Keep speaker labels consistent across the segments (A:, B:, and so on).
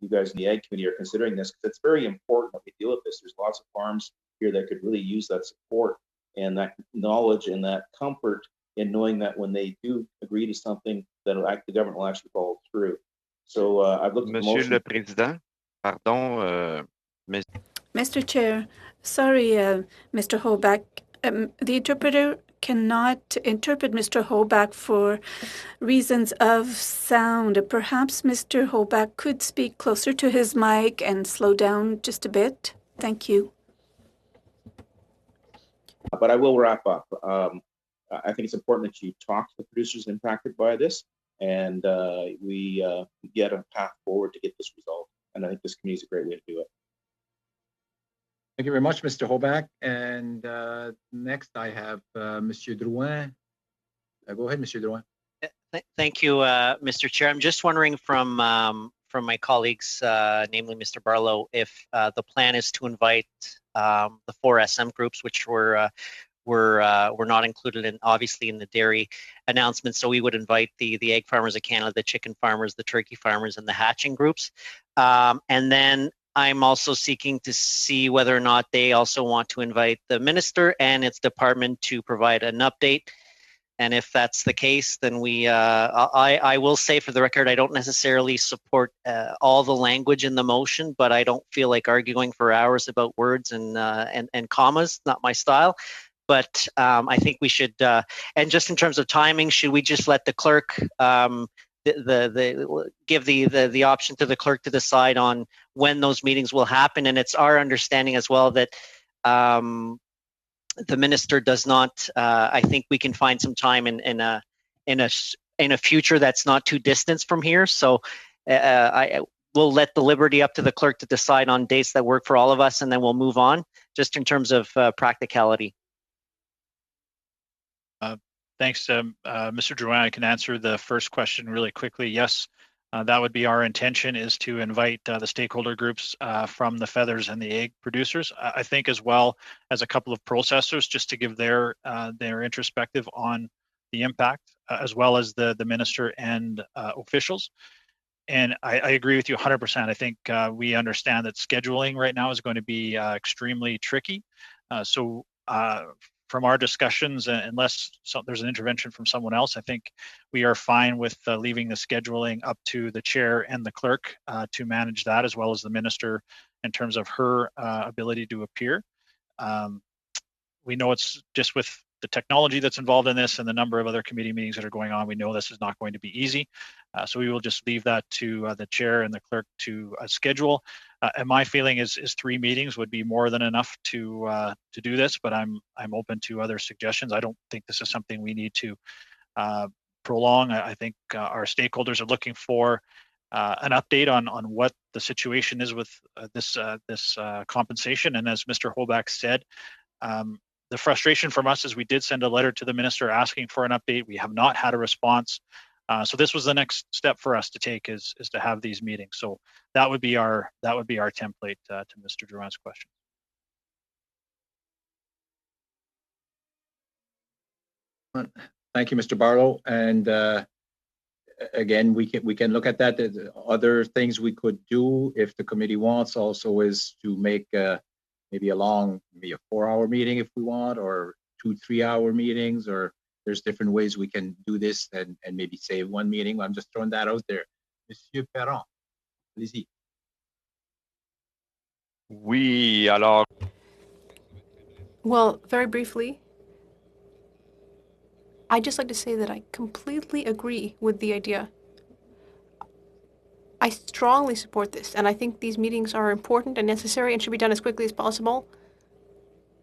A: You guys in the Ag Committee are considering this, because it's very important that we deal with this. There's lots of farms here that could really use that support and that knowledge and that comfort in knowing that when they do agree to something, that the government will actually follow through. So I've looked at the motion.
B: Monsieur le Président, pardon,
C: Mr. Chair, sorry, Mr. Hoback. The interpreter cannot interpret Mr. Hoback for reasons of sound. Perhaps Mr. Hoback could speak closer to his mic and slow down just a bit. Thank you.
A: But I will wrap up. I think it's important that you talk to the producers impacted by this, and we get a path forward to get this resolved. And I think this committee is a great way to do it.
D: Thank you very much, Mr. Hoback. And next I have Monsieur Drouin. Go ahead, Monsieur Drouin.
E: Thank you, Mr. Chair. I'm just wondering from my colleagues, namely Mr. Barlow, if the plan is to invite the 4 SM groups, which were not included in, obviously, in the dairy announcement. So we would invite the egg farmers of Canada, the chicken farmers, the turkey farmers, and the hatching groups. And then I'm also seeking to see whether or not they also want to invite the minister and its department to provide an update. And if that's the case, then I will say for the record, I don't necessarily support all the language in the motion, but I don't feel like arguing for hours about words and commas, not my style. But I think we should, and just in terms of timing, should we just let the clerk give the option to the clerk to decide on when those meetings will happen? And it's our understanding as well that the minister does not. I think we can find some time in a future that's not too distant from here. So I will let the liberty up to the clerk to decide on dates that work for all of us, and then we'll move on. Just in terms of practicality.
F: Thanks, Mr. Drouin. I can answer the first question really quickly. Yes, that would be our intention, is to invite the stakeholder groups from the feathers and the egg producers. I think as well as a couple of processors, just to give their introspective on the impact, as well as the minister and officials. And I agree with you 100%. I think we understand that scheduling right now is going to be extremely tricky. From our discussions, unless there's an intervention from someone else, I think we are fine with leaving the scheduling up to the chair and the clerk to manage that, as well as the minister in terms of her ability to appear. We know it's just with the technology that's involved in this and the number of other committee meetings that are going on, we know this is not going to be easy. So we will just leave that to the chair and the clerk to schedule. And my feeling is 3 meetings would be more than enough to do this, but I'm open to other suggestions. I don't think this is something we need to prolong. I think our stakeholders are looking for an update on what the situation is with this compensation. And as Mr. Hoback said, the frustration from us is we did send a letter to the minister asking for an update. We have not had a response. So this was the next step for us to take, is to have these meetings. So that would be our template to Mr. Drouin's question.
D: Thank you, Mr. Barlow. And again, we can look at that. The other things we could do, if the committee wants, also is to make maybe a 4-hour meeting if we want, or 2-3-hour meetings, or there's different ways we can do this and maybe save 1 meeting. I'm just throwing that out there. Monsieur Perron, allez-y.
B: Oui, alors.
C: Well, very briefly, I'd just like to say that I completely agree with the idea.
G: I strongly support this, and I think these meetings are important and necessary and should be done as quickly as possible.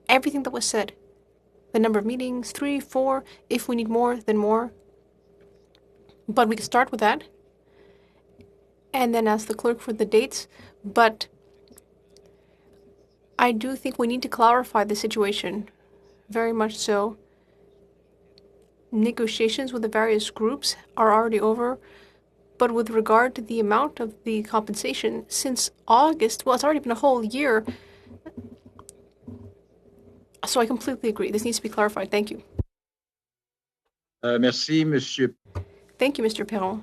G: Everything that was said, the number of meetings, 3, 4, if we need more, then more. But we can start with that and then ask the clerk for the dates. But I do think we need to clarify the situation, very much so. Negotiations with the various groups are already over, but with regard to the amount of the compensation since August, well, it's already been a whole year. So I completely agree. This needs to be clarified. Thank you.
D: Merci, Monsieur.
G: Thank you, Mr. Perron.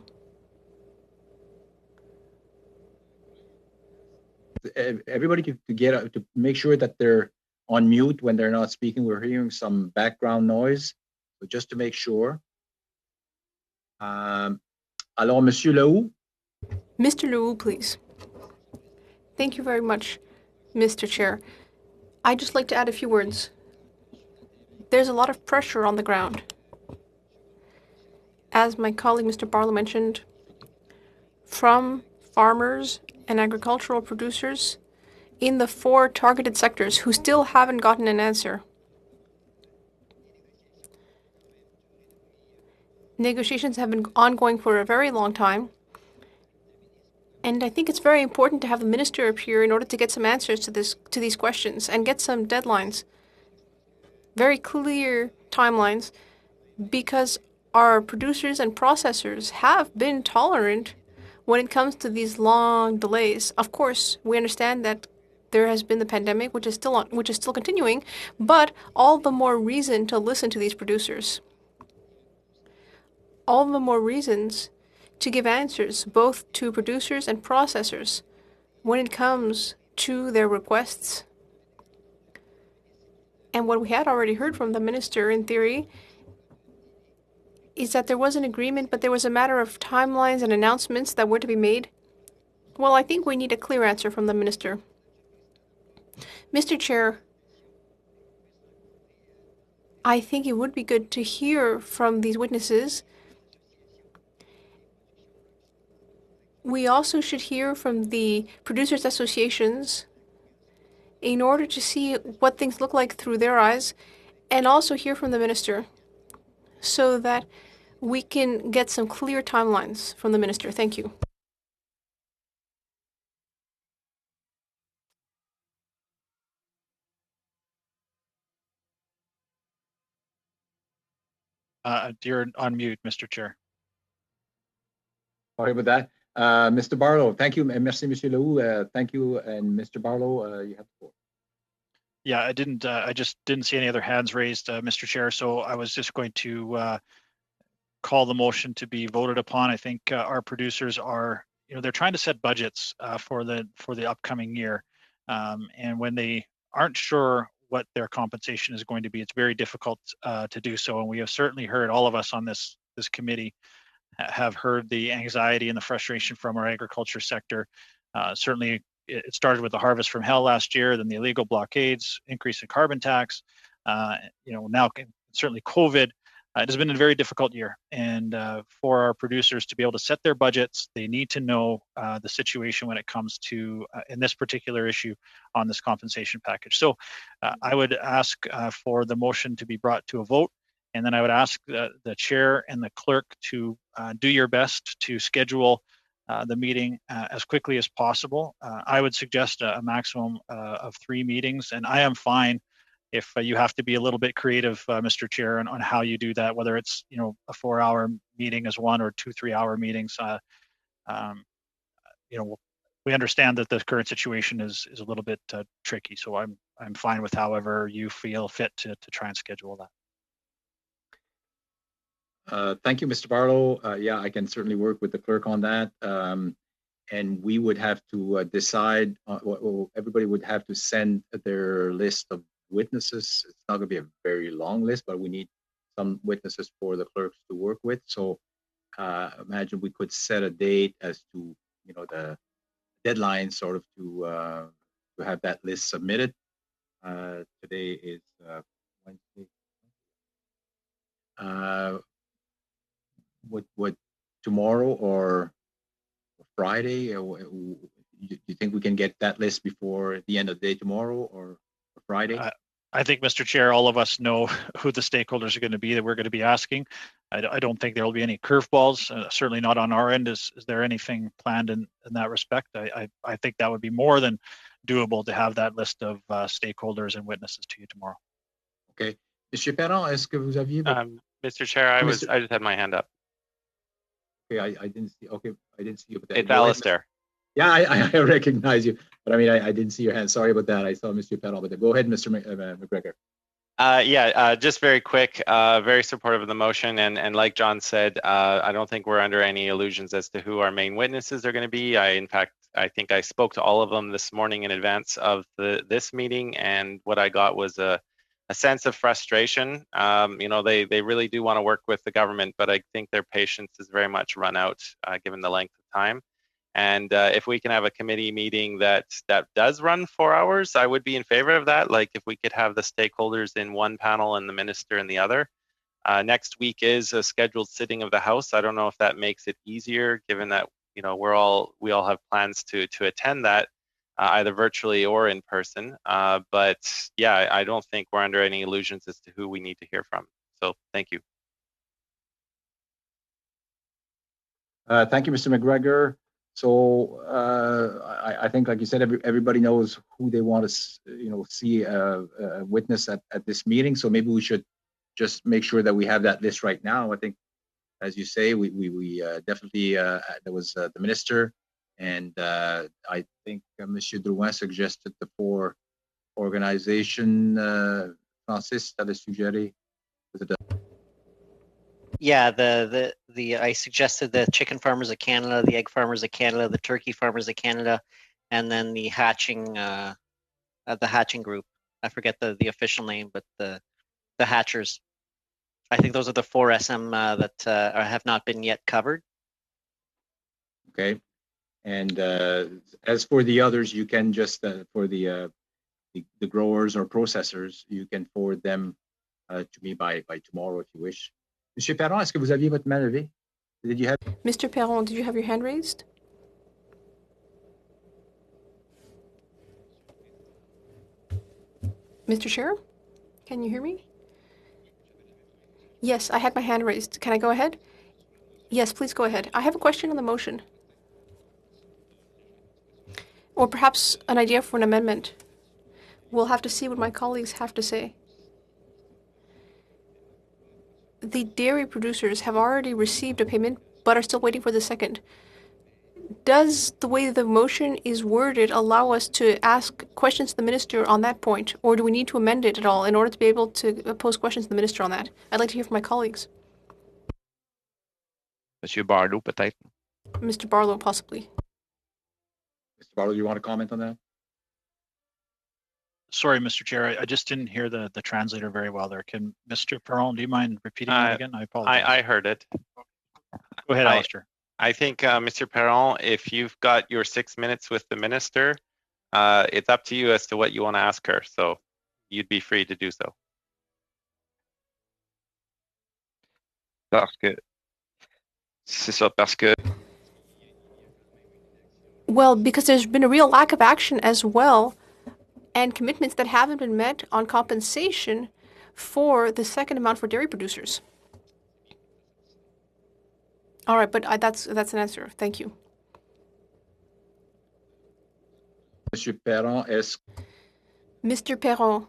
D: Everybody to get to make sure that they're on mute when they're not speaking. We're hearing some background noise, so just to make sure. Alors, Monsieur Lehoux.
G: Mr. Lehoux, please. Thank you very much, Mr. Chair. I'd just like to add a few words. There's a lot of pressure on the ground. As my colleague Mr. Barlow mentioned, from farmers and agricultural producers in the 4 targeted sectors who still haven't gotten an answer. Negotiations have been ongoing for a very long time, and I think it's very important to have the minister appear in order to get some answers to these questions and get some deadlines, very clear timelines, because our producers and processors have been tolerant when it comes to these long delays. Of course, we understand that there has been the pandemic, which is still continuing, but all the more reason to listen to these producers. All the more reasons to give answers both to producers and processors when it comes to their requests. And what we had already heard from the minister, in theory, is that there was an agreement, but there was a matter of timelines and announcements that were to be made. Well, I think we need a clear answer from the minister. Mr. Chair, I think it would be good to hear from these witnesses. We also should hear from the producers' associations in order to see what things look like through their eyes, and also hear from the minister so that we can get some clear timelines from the minister. Thank you.
F: You're on mute, Mr. Chair.
D: Sorry about that. Mr. Barlow, thank you. Merci, Monsieur Lehoux. Thank you. And Mr. Barlow, you have the floor.
F: Yeah, I just didn't see any other hands raised, Mr. Chair. So I was just going to call the motion to be voted upon. I think our producers are, they're trying to set budgets for the upcoming year. And when they aren't sure what their compensation is going to be, it's very difficult to do so. And we have certainly heard, all of us on this committee have heard the anxiety and the frustration from our agriculture sector. Certainly, it started with the harvest from hell last year, then the illegal blockades, increase in carbon tax, now certainly COVID. It has been a very difficult year, and for our producers to be able to set their budgets, they need to know the situation when it comes to, in this particular issue, on this compensation package. So I would ask for the motion to be brought to a vote, and then I would ask the chair and the clerk to do your best to schedule the meeting as quickly as possible. I would suggest a maximum of 3 meetings, and I am fine if you have to be a little bit creative, Mr. Chair, on how you do that, whether it's a 4-hour meeting as one or 2 3-hour meetings. We understand that the current situation is a little bit tricky, so I'm fine with however you feel fit to try and schedule
D: that. Thank you, Mr. Barlow. Yeah, I can certainly work with the clerk on that. And we would have to decide, everybody would have to send their list of witnesses. It's not going to be a very long list, but we need some witnesses for the clerks to work with. So imagine we could set a date as to the deadline, sort of to have that list submitted. Today is Wednesday. Would tomorrow or Friday? You think we can get that list before the end of the day tomorrow or Friday?
F: I think, Mr. Chair, all of us know who the stakeholders are going to be that we're going to be asking. I don't think there will be any curveballs, certainly not on our end. Is there anything planned in that respect? I think that would be more than doable to have that list of stakeholders and witnesses to you tomorrow.
D: Okay. Monsieur Perron, est-ce que vous aviez...
H: Mr. Chair, I
D: Mr.
H: just had my hand up.
D: Okay, I didn't see. Okay, I didn't see you.
H: It's Alistair.
D: Yeah, I recognize you, but I mean, I didn't see your hand. Sorry about that. I saw Mr. Perron, but go ahead, Mr. McGregor.
H: Just very quick, very supportive of the motion. And like John said, I don't think we're under any illusions as to who our main witnesses are going to be. In fact, I think I spoke to all of them this morning in advance of this meeting, and what I got was a sense of frustration. They really do want to work with the government, but I think their patience is very much run out given the length of time. And if we can have a committee meeting that does run 4 hours, I would be in favor of that. Like if we could have the stakeholders in one panel and the minister in the other. Next week is a scheduled sitting of the House. I don't know if that makes it easier, given that we all have plans to attend that either virtually or in person. But yeah, I don't think we're under any illusions as to who we need to hear from. So thank you.
D: Thank you, Mr. McGregor. So I think, like you said, everybody knows who they want to, see a witness at this meeting. So maybe we should just make sure that we have that list right now. I think, as you say, we definitely there was the minister, and I think Monsieur Drouin suggested the 4 organization. Francis, t'avais suggéré.
E: Yeah, I suggested the Chicken Farmers of Canada, the Egg Farmers of Canada, the Turkey Farmers of Canada, and then the hatching group. I forget the official name, but the hatchers. I think those are the 4 SM that have not been yet covered.
D: Okay, and as for the others, you can just for the growers or processors, you can forward them to me by tomorrow if you wish. Monsieur Perron, est-ce que vous aviez votre main levée? Did you have?
G: Mr. Perron, did you have your hand raised? Mr. Chair, can you hear me? Yes, I had my hand raised. Can I go ahead? Yes, please go ahead. I have a question on the motion. Or perhaps an idea for an amendment. We'll have to see what my colleagues have to say. The dairy producers have already received a payment, but are still waiting for the second. Does the way the motion is worded allow us to ask questions to the minister on that point, or do we need to amend it at all in order to be able to pose questions to the minister on that? I'd like to hear from my colleagues.
B: Monsieur Barlow, peut-être.
G: Mr. Barlow, possibly.
D: Mr. Barlow, you want to comment on that?
F: Sorry, Mr. Chair, I just didn't hear the translator very well there. Can Mr. Perron, do you mind repeating that again? I apologize.
H: I heard it.
F: Go ahead, Alistair.
H: I think, Mr. Perron, if you've got your 6 minutes with the minister, it's up to you as to what you want to ask her. So you'd be free to do so.
B: C'est ça, parce que
G: Well, because there's been a real lack of action as well, and commitments that haven't been met on compensation for the second amount for dairy producers. All right, but that's an answer. Thank you.
D: Monsieur Perron,
G: Mr. Perron,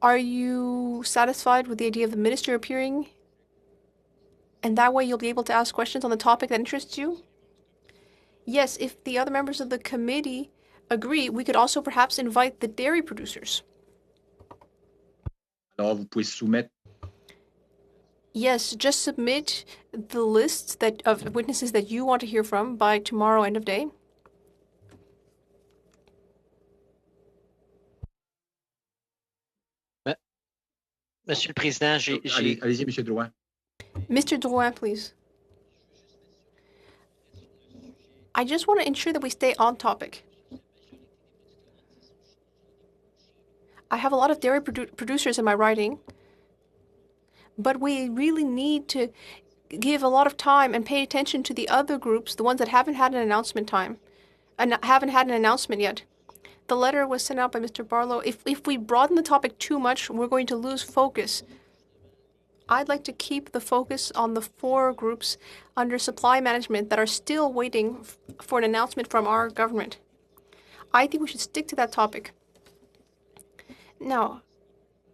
G: are you satisfied with the idea of the minister appearing? And that way you'll be able to ask questions on the topic that interests you? Yes, if the other members of the committee agree, we could also perhaps invite the dairy producers.
D: alors vous pouvez soumettre.
G: Yes, just submit the lists of witnesses that you want to hear from by tomorrow end of day.
E: Monsieur le Président,
D: Allez-y, Monsieur Drouin.
G: Mr. Drouin, please. I just want to ensure that we stay on topic. I have a lot of dairy producers in my writing, but we really need to give a lot of time and pay attention to the other groups, the ones that haven't had an announcement time and haven't had an announcement yet. The letter was sent out by Mr. Barlow. If we broaden the topic too much, we're going to lose focus. I'd like to keep the focus on the 4 groups under supply management that are still waiting for an announcement from our government. I think we should stick to that topic. Now,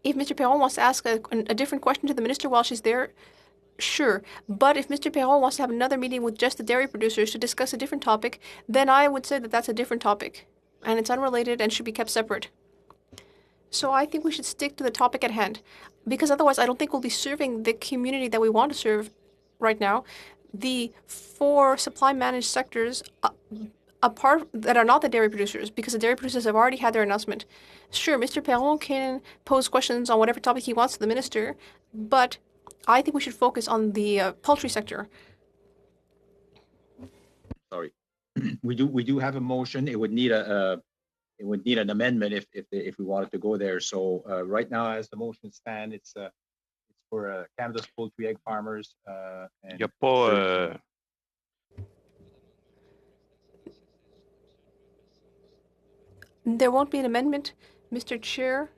G: if Mr. Perron wants to ask a different question to the minister while she's there, sure. But if Mr. Perron wants to have another meeting with just the dairy producers to discuss a different topic, then I would say that that's a different topic, and it's unrelated and should be kept separate. So I think we should stick to the topic at hand, because otherwise I don't think we'll be serving the community that we want to serve right now. The 4 supply managed sectors apart that are not the dairy producers, because the dairy producers have already had their announcement. Sure, Mr. Perron can pose questions on whatever topic he wants to the minister, but I think we should focus on the poultry sector.
D: Sorry, we do have a motion. It would need an amendment if we wanted to go there. So right now, as the motion stands, it's for Canada's poultry egg farmers.
B: Il n'y a pas.
G: There won't be an amendment, Mr. Chair.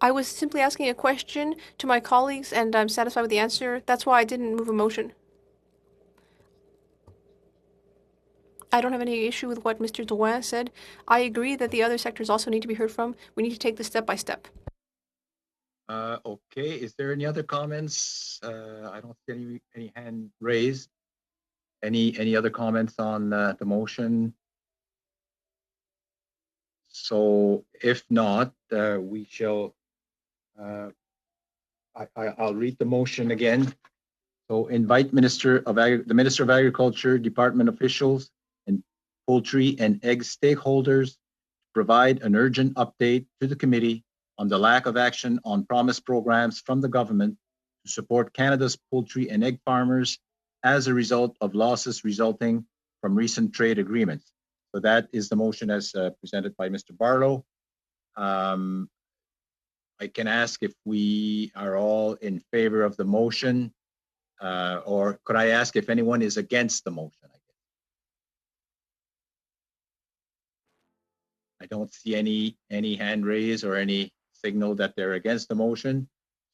G: I was simply asking a question to my colleagues, and I'm satisfied with the answer. That's why I didn't move a motion. I don't have any issue with what Mr. Drouin said. I agree that the other sectors also need to be heard from. We need to take this step by step.
D: Okay, is there any other comments? I don't see any hand raised. Any other comments on the motion? So if not, we shall. I'll read the motion again. So invite the Minister of Agriculture, department officials, and poultry and egg stakeholders to provide an urgent update to the committee on the lack of action on promised programs from the government to support Canada's poultry and egg farmers as a result of losses resulting from recent trade agreements. So that is the motion as presented by Mr. Barlow. I can ask if we are all in favor of the motion, or could I ask if anyone is against the motion? I don't see any hand raised or any signal that they're against the motion.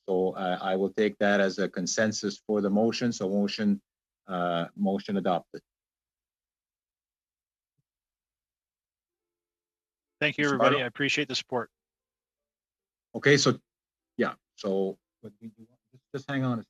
D: So I will take that as a consensus for the motion. So motion adopted.
F: Thank you,
D: Mr.
F: everybody.
D: Barlow?
F: I appreciate the support.
D: Okay, so yeah, so just hang on a second.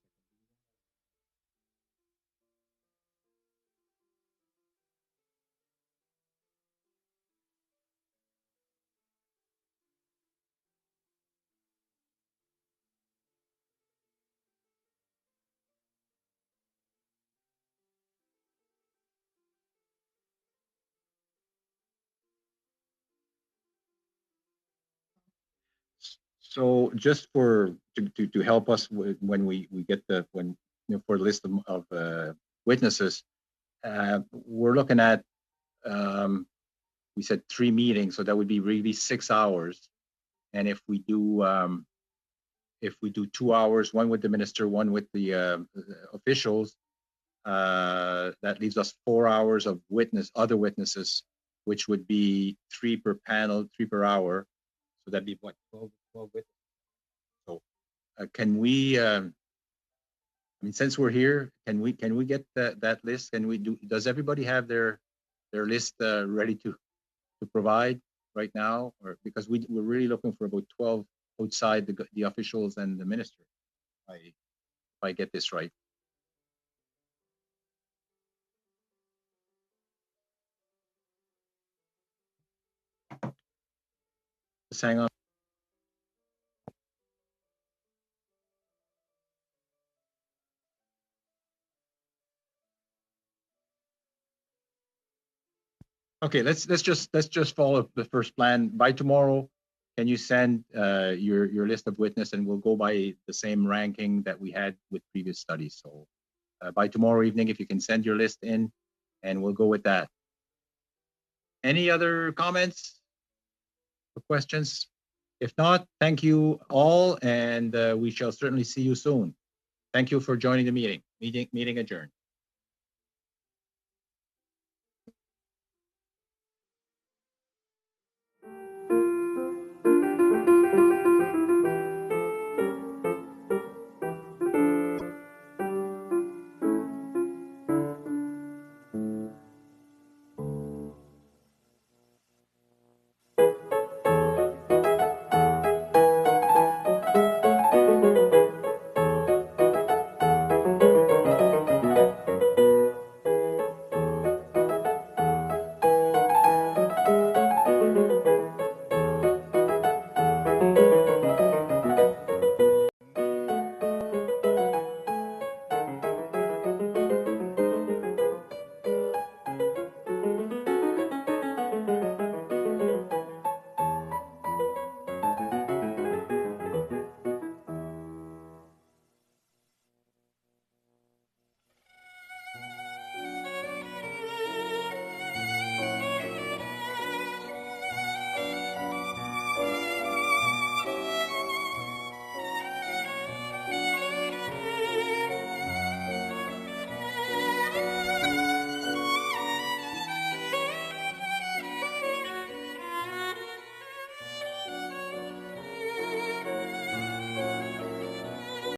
D: So just to help us when we get for the list of witnesses, we're looking at we said 3 meetings, so that would be really 6 hours. And if we do 2 hours, one with the minister, one with the officials, that leaves us 4 hours of other witnesses, which would be 3 per panel, 3 per hour. So that'd be what, 12 witnesses. So can we? I mean, since we're here, can we get that list? Does everybody have their list ready to provide right now, or because we're really looking for about 12 outside the officials and the minister, if I get this right. Just hang on. Okay, let's just follow the first plan. By tomorrow, can you send your list of witnesses, and we'll go by the same ranking that we had with previous studies. So by tomorrow evening, if you can send your list in, and we'll go with that. Any other comments or questions? If not, thank you all, and we shall certainly see you soon. Thank you for joining the meeting. Meeting adjourned.